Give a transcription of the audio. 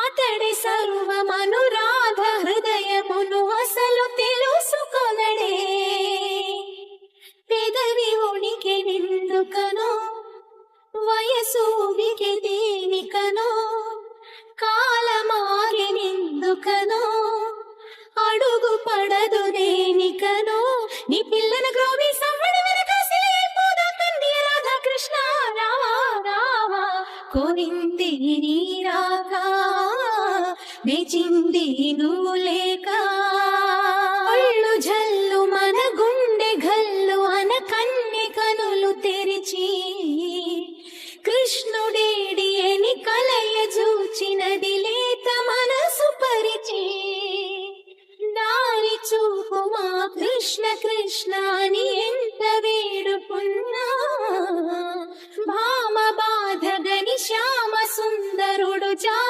అతడి సర్వమనురాధ హృదయమును అసలు తెలుసుకొనడే. పెదవి ఉనికి నిందుకనో వయసు ఉనికి దేనికనో కాలమాగి నిందుకనో అడుగు పడదు దేనికనో నీ పిల్లన గ్రోవి సవ్వడి వెనక సిలిపోదా తండ్రి రాధాకృష్ణ రావా రావా కోరింది నీ రాక మెచింది నువ్వు లేక